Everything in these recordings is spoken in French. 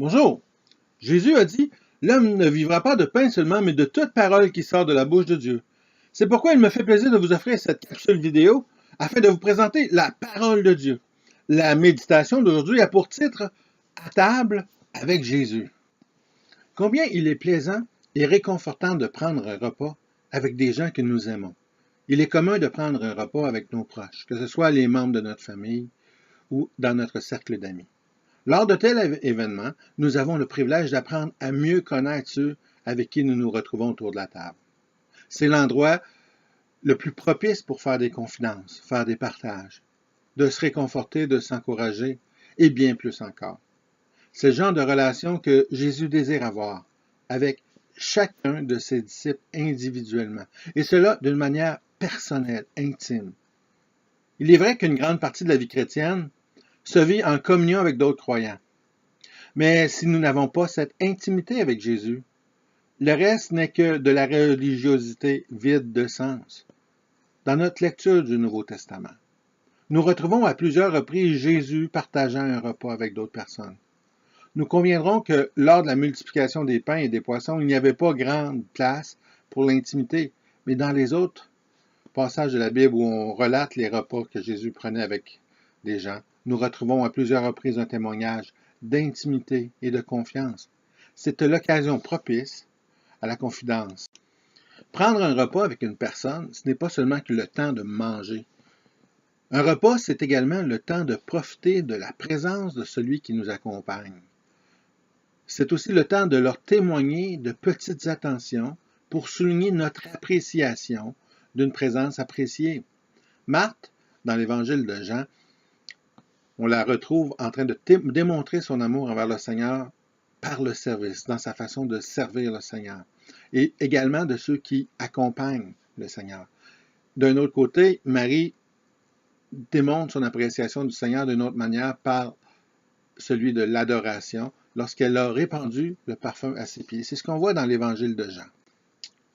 Bonjour. Jésus a dit, l'homme ne vivra pas de pain seulement, mais de toute parole qui sort de la bouche de Dieu. C'est pourquoi il me fait plaisir de vous offrir cette capsule vidéo afin de vous présenter la parole de Dieu. La méditation d'aujourd'hui a pour titre À table avec Jésus. Combien il est plaisant et réconfortant de prendre un repas avec des gens que nous aimons. Il est commun de prendre un repas avec nos proches, que ce soit les membres de notre famille ou dans notre cercle d'amis. Lors de tels événements, nous avons le privilège d'apprendre à mieux connaître ceux avec qui nous nous retrouvons autour de la table. C'est l'endroit le plus propice pour faire des confidences, faire des partages, de se réconforter, de s'encourager et bien plus encore. C'est le genre de relation que Jésus désire avoir avec chacun de ses disciples individuellement, et cela d'une manière personnelle, intime. Il est vrai qu'une grande partie de la vie chrétienne se vit en communion avec d'autres croyants. Mais si nous n'avons pas cette intimité avec Jésus, le reste n'est que de la religiosité vide de sens. Dans notre lecture du Nouveau Testament, nous retrouvons à plusieurs reprises Jésus partageant un repas avec d'autres personnes. Nous conviendrons que lors de la multiplication des pains et des poissons, il n'y avait pas grande place pour l'intimité, mais dans les autres passages de la Bible où on relate les repas que Jésus prenait avec des gens, nous retrouvons à plusieurs reprises un témoignage d'intimité et de confiance. C'est l'occasion propice à la confidence. Prendre un repas avec une personne, ce n'est pas seulement que le temps de manger. Un repas, c'est également le temps de profiter de la présence de celui qui nous accompagne. C'est aussi le temps de leur témoigner de petites attentions pour souligner notre appréciation d'une présence appréciée. Marthe, dans l'Évangile de Jean, on la retrouve en train de démontrer son amour envers le Seigneur par le service, dans sa façon de servir le Seigneur, et également de ceux qui accompagnent le Seigneur. D'un autre côté, Marie démontre son appréciation du Seigneur d'une autre manière par celui de l'adoration, lorsqu'elle a répandu le parfum à ses pieds. C'est ce qu'on voit dans l'Évangile de Jean.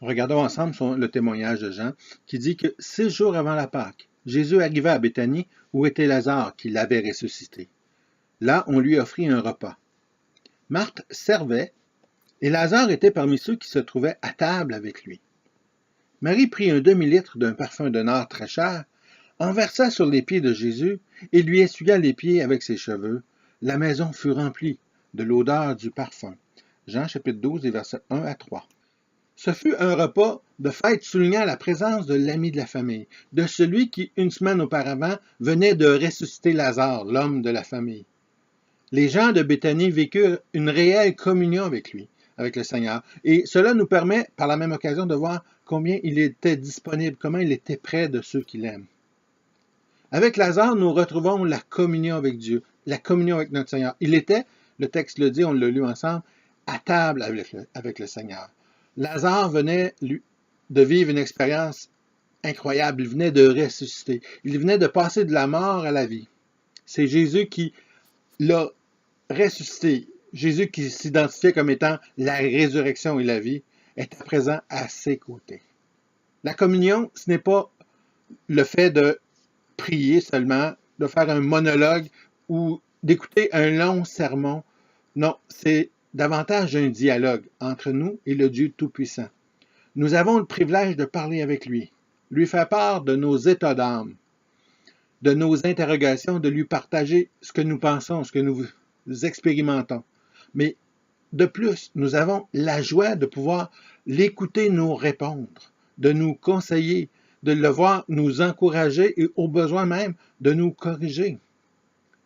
Regardons ensemble le témoignage de Jean, qui dit que 6 jours avant la Pâque, Jésus arriva à Béthanie, où était Lazare, qui l'avait ressuscité. Là, on lui offrit un repas. Marthe servait, et Lazare était parmi ceux qui se trouvaient à table avec lui. Marie prit un demi-litre d'un parfum de nard très cher, en versa sur les pieds de Jésus, et lui essuya les pieds avec ses cheveux. La maison fut remplie de l'odeur du parfum. Jean chapitre 12, versets 1 à 3. Ce fut un repas de fête soulignant la présence de l'ami de la famille, de celui qui, une semaine auparavant, venait de ressusciter Lazare, l'homme de la famille. Les gens de Béthanie vécurent une réelle communion avec lui, avec le Seigneur, et cela nous permet, par la même occasion, de voir combien il était disponible, comment il était près de ceux qu'il aime. Avec Lazare, nous retrouvons la communion avec Dieu, la communion avec notre Seigneur. Il était, le texte le dit, on l'a lu ensemble, à table avec le Seigneur. Lazare venait de vivre une expérience incroyable. Il venait de ressusciter. Il venait de passer de la mort à la vie. C'est Jésus qui l'a ressuscité. Jésus qui s'identifiait comme étant la résurrection et la vie était présent à ses côtés. La communion, ce n'est pas le fait de prier seulement, de faire un monologue ou d'écouter un long sermon. Non, c'est davantage un dialogue entre nous et le Dieu Tout-Puissant. Nous avons le privilège de parler avec lui, lui faire part de nos états d'âme, de nos interrogations, de lui partager ce que nous pensons, ce que nous expérimentons. Mais de plus, nous avons la joie de pouvoir l'écouter nous répondre, de nous conseiller, de le voir nous encourager et au besoin même de nous corriger.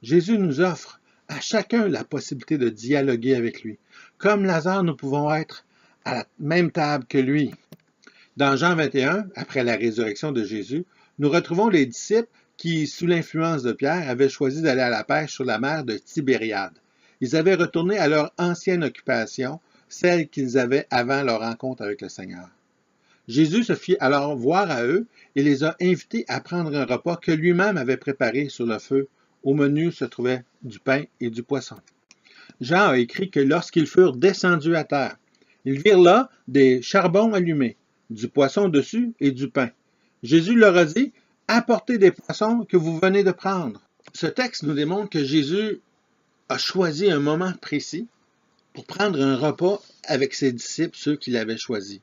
Jésus nous offre à chacun la possibilité de dialoguer avec lui. Comme Lazare, nous pouvons être à la même table que lui. Dans Jean 21, après la résurrection de Jésus, nous retrouvons les disciples qui, sous l'influence de Pierre, avaient choisi d'aller à la pêche sur la mer de Tibériade. Ils avaient retourné à leur ancienne occupation, celle qu'ils avaient avant leur rencontre avec le Seigneur. Jésus se fit alors voir à eux et les a invités à prendre un repas que lui-même avait préparé sur le feu. Au menu se trouvait du pain et du poisson. Jean a écrit que lorsqu'ils furent descendus à terre, ils virent là des charbons allumés, du poisson dessus et du pain. Jésus leur a dit, « Apportez des poissons que vous venez de prendre. » Ce texte nous démontre que Jésus a choisi un moment précis pour prendre un repas avec ses disciples, ceux qu'il avait choisis.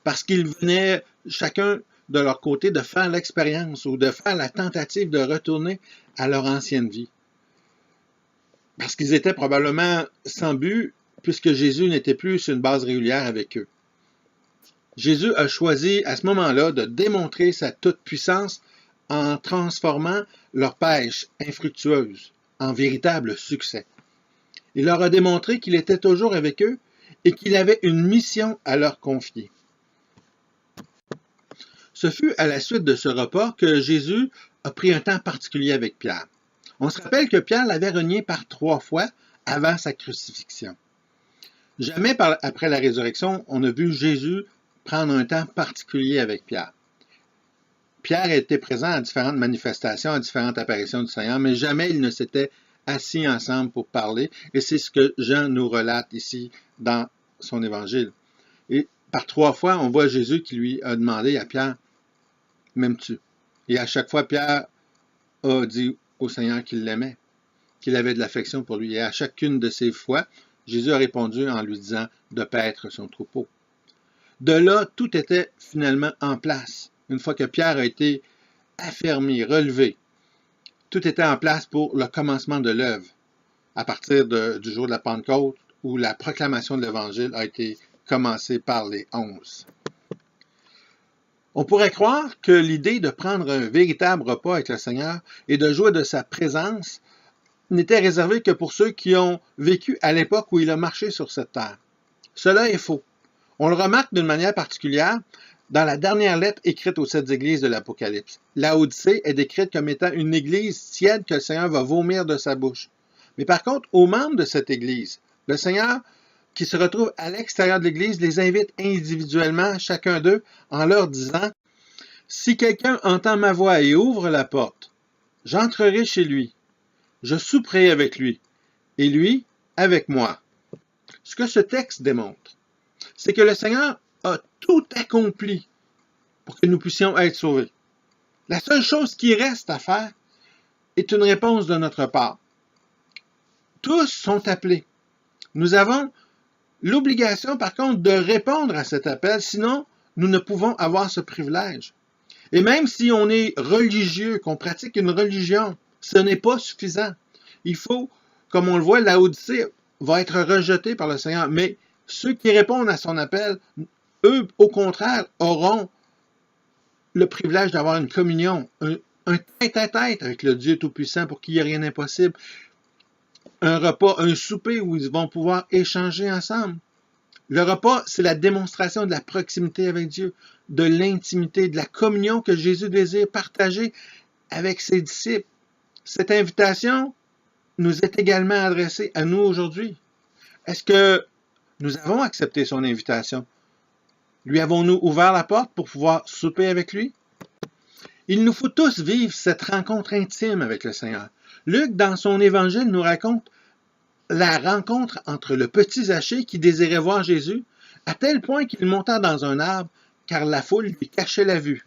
Parce qu'ils venaient chacun de leur côté de faire l'expérience ou de faire la tentative de retourner à leur ancienne vie. Parce qu'ils étaient probablement sans but, puisque Jésus n'était plus sur une base régulière avec eux. Jésus a choisi à ce moment-là de démontrer sa toute-puissance en transformant leur pêche infructueuse en véritable succès. Il leur a démontré qu'il était toujours avec eux et qu'il avait une mission à leur confier. Ce fut à la suite de ce repas que Jésus a pris un temps particulier avec Pierre. On se rappelle que Pierre l'avait renié par 3 fois avant sa crucifixion. Jamais après la résurrection, on a vu Jésus prendre un temps particulier avec Pierre. Pierre était présent à différentes manifestations, à différentes apparitions du Seigneur, mais jamais ils ne s'étaient assis ensemble pour parler, et c'est ce que Jean nous relate ici dans son évangile. Et par 3 fois, on voit Jésus qui lui a demandé à Pierre, « M'aimes-tu? » Et à chaque fois, Pierre a dit au Seigneur qu'il l'aimait, qu'il avait de l'affection pour lui. Et à chacune de ces fois, Jésus a répondu en lui disant de paître son troupeau. De là, tout était finalement en place. Une fois que Pierre a été affermi, relevé, tout était en place pour le commencement de l'œuvre, à partir du jour de la Pentecôte, où la proclamation de l'Évangile a été commencée par les 11. On pourrait croire que l'idée de prendre un véritable repas avec le Seigneur et de jouir de sa présence n'était réservée que pour ceux qui ont vécu à l'époque où il a marché sur cette terre. Cela est faux. On le remarque d'une manière particulière dans la dernière lettre écrite aux 7 églises de l'Apocalypse. Laodicée est décrite comme étant une église tiède que le Seigneur va vomir de sa bouche. Mais par contre, aux membres de cette église, le Seigneur, qui se retrouvent à l'extérieur de l'église, les invite individuellement, chacun d'eux, en leur disant « Si quelqu'un entend ma voix et ouvre la porte, j'entrerai chez lui, je souperai avec lui, et lui avec moi. » Ce que ce texte démontre, c'est que le Seigneur a tout accompli pour que nous puissions être sauvés. La seule chose qui reste à faire est une réponse de notre part. Tous sont appelés. Nous avons l'obligation, par contre, de répondre à cet appel, sinon nous ne pouvons avoir ce privilège. Et même si on est religieux, qu'on pratique une religion, ce n'est pas suffisant. Il faut, comme on le voit, Laodicée va être rejeté par le Seigneur, mais ceux qui répondent à son appel, eux, au contraire, auront le privilège d'avoir une communion, un tête-à-tête avec le Dieu Tout-Puissant pour qu'il n'y ait rien d'impossible. Un repas, un souper où ils vont pouvoir échanger ensemble. Le repas, c'est la démonstration de la proximité avec Dieu, de l'intimité, de la communion que Jésus désire partager avec ses disciples. Cette invitation nous est également adressée à nous aujourd'hui. Est-ce que nous avons accepté son invitation? Lui avons-nous ouvert la porte pour pouvoir souper avec lui? Il nous faut tous vivre cette rencontre intime avec le Seigneur. Luc, dans son évangile, nous raconte la rencontre entre le petit Zachée qui désirait voir Jésus, à tel point qu'il monta dans un arbre, car la foule lui cachait la vue.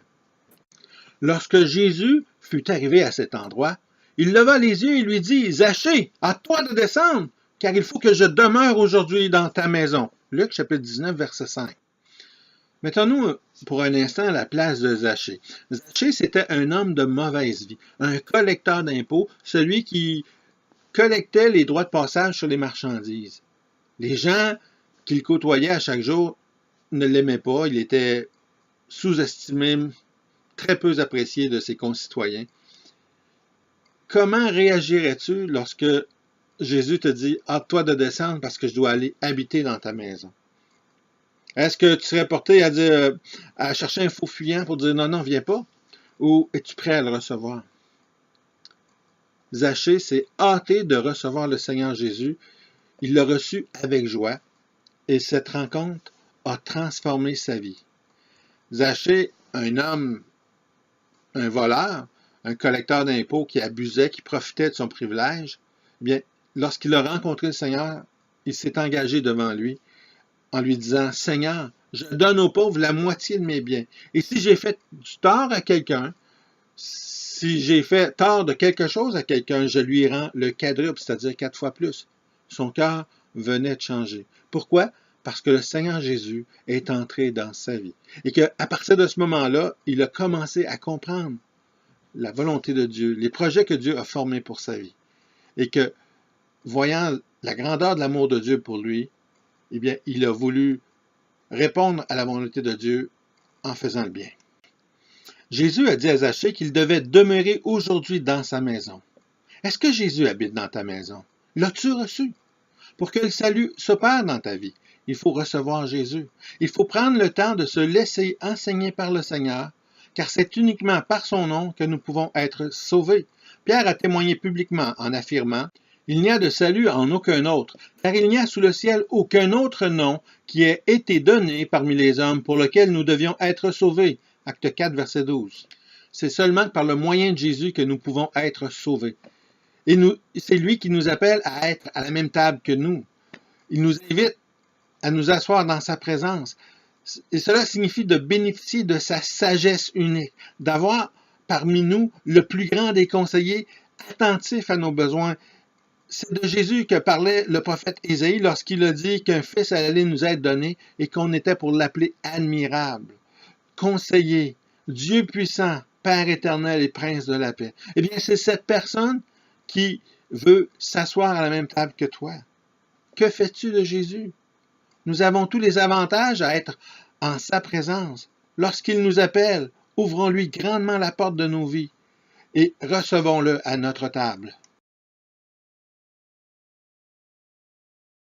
Lorsque Jésus fut arrivé à cet endroit, il leva les yeux et lui dit, « Zachée, à toi de descendre, car il faut que je demeure aujourd'hui dans ta maison. » Luc, chapitre 19, verset 5. Mettons-nous pour un instant à la place de Zachée. Zachée, c'était un homme de mauvaise vie, un collecteur d'impôts, celui qui collectait les droits de passage sur les marchandises. Les gens qu'il côtoyait à chaque jour ne l'aimaient pas, il était sous-estimé, très peu apprécié de ses concitoyens. Comment réagirais-tu lorsque Jésus te dit « Hâte-toi de descendre parce que je dois aller habiter dans ta maison ». Est-ce que tu serais porté à dire, à chercher un faux fuyant pour dire « Non, non, viens pas » ou es-tu prêt à le recevoir? Zachée s'est hâté de recevoir le Seigneur Jésus. Il l'a reçu avec joie et cette rencontre a transformé sa vie. Zachée, un homme, un voleur, un collecteur d'impôts qui abusait, qui profitait de son privilège, eh bien, lorsqu'il a rencontré le Seigneur, il s'est engagé devant lui en lui disant « Seigneur, je donne aux pauvres la moitié de mes biens. Et si j'ai fait du tort à quelqu'un, si j'ai fait tort de quelque chose à quelqu'un, je lui rends le quadruple, c'est-à-dire 4 fois plus. » Son cœur venait de changer. Pourquoi? Parce que le Seigneur Jésus est entré dans sa vie. Et qu'à partir de ce moment-là, il a commencé à comprendre la volonté de Dieu, les projets que Dieu a formés pour sa vie. Et que, voyant la grandeur de l'amour de Dieu pour lui, eh bien, il a voulu répondre à la volonté de Dieu en faisant le bien. Jésus a dit à Zachée qu'il devait demeurer aujourd'hui dans sa maison. Est-ce que Jésus habite dans ta maison? L'as-tu reçu? Pour que le salut s'opère dans ta vie, il faut recevoir Jésus. Il faut prendre le temps de se laisser enseigner par le Seigneur, car c'est uniquement par son nom que nous pouvons être sauvés. Pierre a témoigné publiquement en affirmant « Il n'y a de salut en aucun autre, car il n'y a sous le ciel aucun autre nom qui ait été donné parmi les hommes pour lequel nous devions être sauvés. » Acte 4, verset 12. C'est seulement par le moyen de Jésus que nous pouvons être sauvés. Et c'est lui qui nous appelle à être à la même table que nous. Il nous invite à nous asseoir dans sa présence. Et cela signifie de bénéficier de sa sagesse unique, d'avoir parmi nous le plus grand des conseillers attentifs à nos besoins. C'est de Jésus que parlait le prophète Ésaïe lorsqu'il a dit qu'un fils allait nous être donné et qu'on était pour l'appeler admirable, conseiller, Dieu puissant, Père éternel et Prince de la paix. Eh bien, c'est cette personne qui veut s'asseoir à la même table que toi. Que fais-tu de Jésus? Nous avons tous les avantages à être en sa présence. Lorsqu'il nous appelle, ouvrons-lui grandement la porte de nos vies et recevons-le à notre table.